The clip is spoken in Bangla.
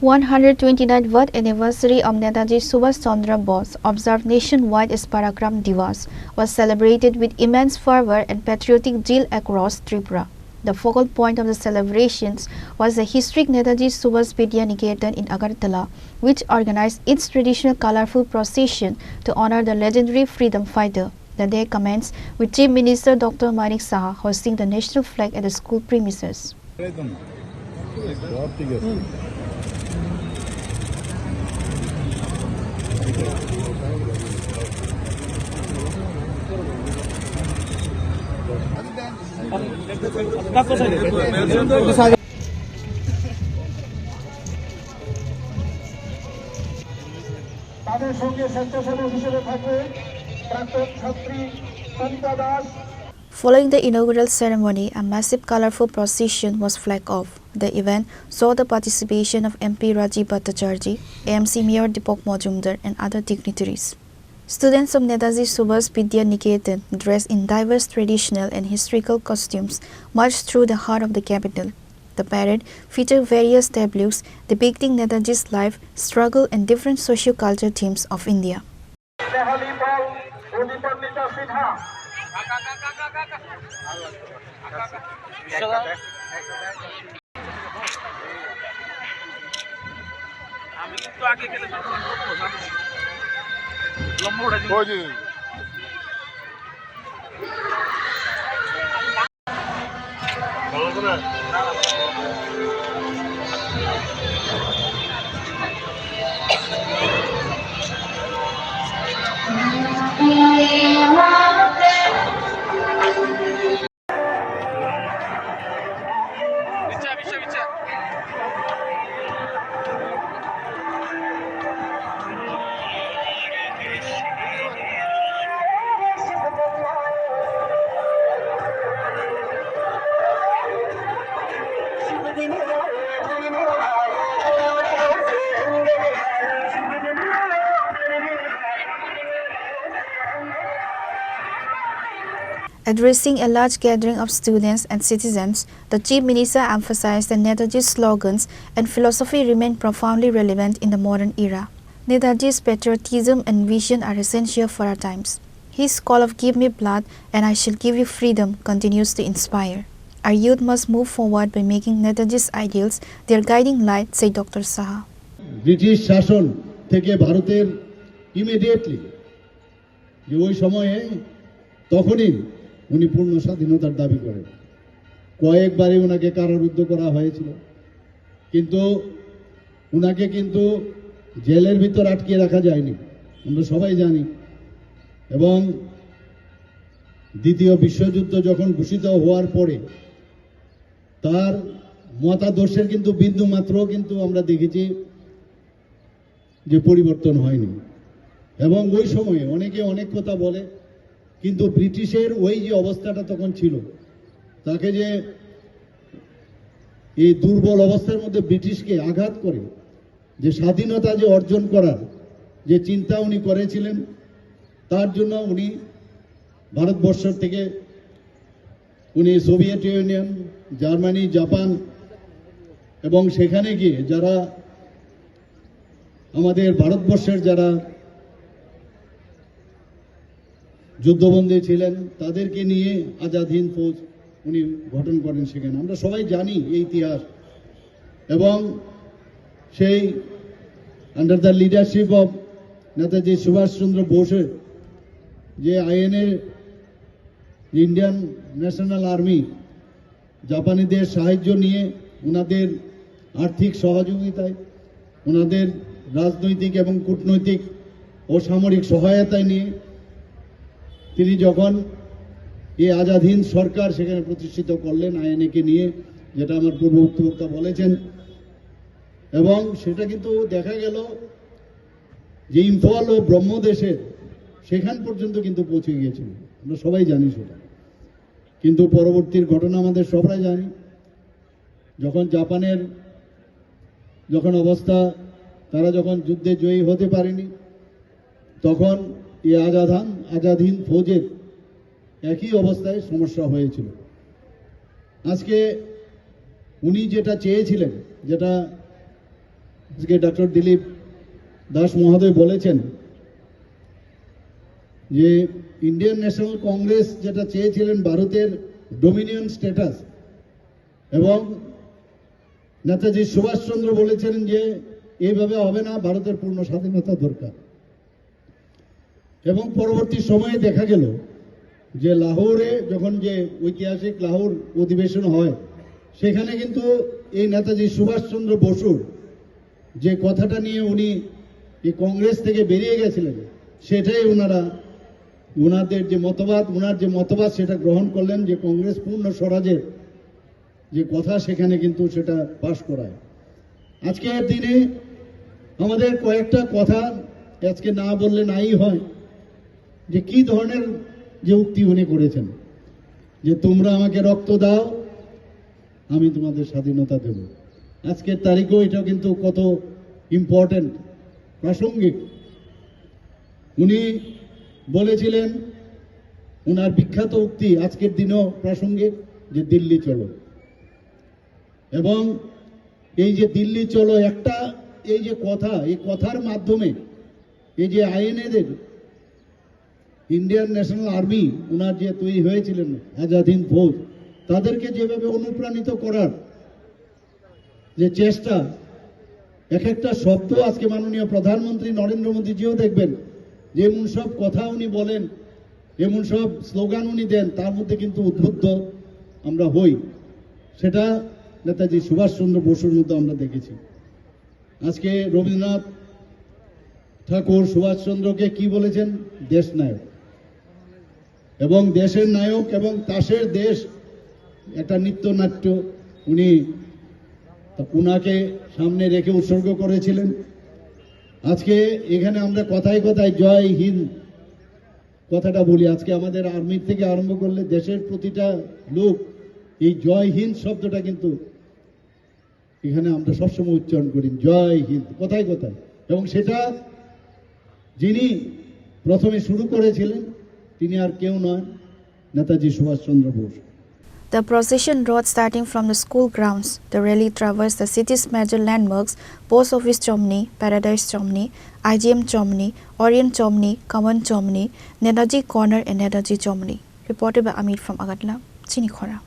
129th anniversary of Netaji Subhash Chandra Bose, observed nationwide as Paragram Divas, was celebrated with immense fervor and patriotic zeal across Tripura. The focal point of the celebrations was the historic Netaji Subhash Vidya Niketan in Agartala, which organized its traditional colorful procession to honor the legendary freedom fighter. The day commenced with Chief Minister Dr. Manik Saha hosting the national flag at the school premises. Following the inaugural ceremony, a massive colorful procession was flagged off. The event saw the participation of MP Rajiv Bhattacharjee, AMC Mayor Deepak Majumdar and other dignitaries. Students of Netaji Subhash Vidya Niketan, dressed in diverse traditional and historical costumes, marched through the heart of the capital. The parade featured various tableaus depicting Netaji's life, struggle and different socio-cultural themes of India. Addressing a large gathering of students and citizens, the Chief Minister emphasized that Netaji's slogans and philosophy remain profoundly relevant in the modern era. Netaji's patriotism and vision are essential for our times. His call of "Give me blood and I shall give you freedom" continues to inspire. Our youth must move forward by making Netaji's ideals their guiding light, said Dr. Saha. British শাসন থেকে ভারতের ইমিডিয়েটলি যে ওই সময়ে তখনই উনি পূর্ণ স্বাধীনতার দাবি করেন। কয়েকবারই ওনাকে কারারুদ্ধ করা হয়েছিল, কিন্তু ওনাকে কিন্তু জেলের ভিতর আটকে রাখা যায়নি, আমরা সবাই জানি। এবং দ্বিতীয় বিশ্বযুদ্ধ যখন ঘোষিত হওয়ার পরে তার মতাদর্শের কিন্তু বিন্দু মাত্র কিন্তু আমরা দেখেছি যে পরিবর্তন হয়নি। এবং ওই সময়ে অনেকে অনেক কথা বলে, কিন্তু ব্রিটিশের ওই যে অবস্থাটা তখন ছিল, তাকে যে এই দুর্বল অবস্থার মধ্যে ব্রিটিশকে আঘাত করে যে স্বাধীনতা যে অর্জন করার যে চিন্তা উনি করেছিলেন, তার জন্য উনি ভারতবর্ষ থেকে উনি সোভিয়েত ইউনিয়ন, জার্মানি, জাপান এবং সেখানে গিয়ে যারা আমাদের ভারতবর্ষের যারা যুদ্ধবন্দী ছিলেন তাদেরকে নিয়ে আজাদ হিন্দ ফৌজ উনি গঠন করেন সেখানে। আমরা সবাই জানি এই ইতিহাস। এবং সেই under the leadership of Netaji Subhas Chandra বোসের যে আইএনএ ইন্ডিয়ান ন্যাশনাল আর্মি জাপানিদের সাহায্য নিয়ে, ওনাদের আর্থিক সহযোগিতায়, ওনাদের রাজনৈতিক এবং কূটনৈতিক ও সামরিক সহায়তায় নিয়ে তিনি যখন এই আজাদ হিন্দ সরকার সেখানে প্রতিষ্ঠিত করলেন আইএনএকে নিয়ে, যেটা আমার পূর্ববর্তী বক্তা বলেছেন। এবং সেটা কিন্তু দেখা গেল যে ইম্ফল ও ব্রহ্মদেশের সেখান পর্যন্ত কিন্তু পৌঁছে গিয়েছিল, আমরা সবাই জানি সেটা। কিন্তু পরবর্তীর ঘটনা আমাদের সবাই জানি, যখন জাপানের যখন অবস্থা, তারা যখন যুদ্ধে জয়ী হতে পারেনি, তখন এই আজাদ হিন্দ ফৌজের একই অবস্থায় সমস্যা হয়েছিল। আজকে উনি যেটা চেয়েছিলেন, যেটা আজকে ডক্টর দিলীপ দাস মহোদয় বলেছেন যে ইন্ডিয়ান ন্যাশনাল কংগ্রেস যেটা চেয়েছিলেন ভারতের ডোমিনিয়ন স্ট্যাটাস, এবং নেতাজি সুভাষচন্দ্র বলেছিলেন যে এইভাবে হবে না, ভারতের পূর্ণ স্বাধীনতা দরকার। এবং পরবর্তী সময়ে দেখা গেল যে লাহোরে যখন যে ঐতিহাসিক লাহোর অধিবেশন হয়, সেখানে কিন্তু এই নেতাজি সুভাষচন্দ্র বসুর যে কথাটা নিয়ে উনি এই কংগ্রেস থেকে বেরিয়ে গেছিলেন, সেটাই ওনাদের যে মতবাদ সেটা গ্রহণ করলেন, যে কংগ্রেস পূর্ণ স্বরাজের যে কথা সেখানে কিন্তু সেটা পাশ করায়। আজকের দিনে আমাদের কয়েকটা কথা আজকে না বললে নাই হয়, যে কি ধরনের যে উক্তি উনি করেছেন, যে তোমরা আমাকে রক্ত দাও, আমি তোমাদের স্বাধীনতা দেব। আজকের তারিখও এটা কিন্তু কত ইম্পর্টেন্ট, প্রাসঙ্গিক। উনি বলেছিলেন, ওনার বিখ্যাত উক্তি আজকের দিনেও প্রাসঙ্গিক, যে দিল্লি চলো। এবং এই যে দিল্লি চলো একটা এই যে কথা, এই কথার মাধ্যমে এই যে আইএনএদের ইন্ডিয়ান ন্যাশনাল আর্মি ওনার যে তৈরি হয়েছিলেন আজাদ হিন্দ ফৌজ, তাদেরকে যেভাবে অনুপ্রাণিত করার যে চেষ্টা, এক একটা শব্দ আজকে মাননীয় প্রধানমন্ত্রী নরেন্দ্র মোদীজিও দেখবেন যে এমন সব কথা উনি বলেন, এমন সব স্লোগান উনি দেন, তার মধ্যে কিন্তু উদ্বুদ্ধ আমরা হই। সেটা নেতাজি সুভাষচন্দ্র বসুর মধ্যে আমরা দেখেছি। আজকে রবীন্দ্রনাথ ঠাকুর সুভাষচন্দ্রকে কি বলেছেন? দেশ নায়ক। এবং দেশের নায়ক এবং তাসের দেশ একটা নৃত্যনাট্য উনি উনাকে সামনে রেখে উৎসর্গ করেছিলেন। আজকে এখানে আমরা কথায় কথায় জয় হিন্দ কথাটা বলি। আজকে আমাদের আর্মির থেকে আরম্ভ করলে দেশের প্রতিটা লোক এই জয় হিন্দ শব্দটা কিন্তু এখানে আমরা সবসময় উচ্চারণ করি, জয় হিন্দ, কথায় কথায়। এবং সেটা যিনি প্রথমে শুরু করেছিলেন তিনি আর কেউ নয়, Netaji Subhash Chandra Bose. The procession route starting from the school grounds, the rally traversed the city's major landmarks, Post Office Chomni, Paradise Chomni, IGM Chomni, Orient Chomni, Kaman Chomni, Netaji Corner and Netaji Chomni. Reported by Amit from Agadla, Chinikhora.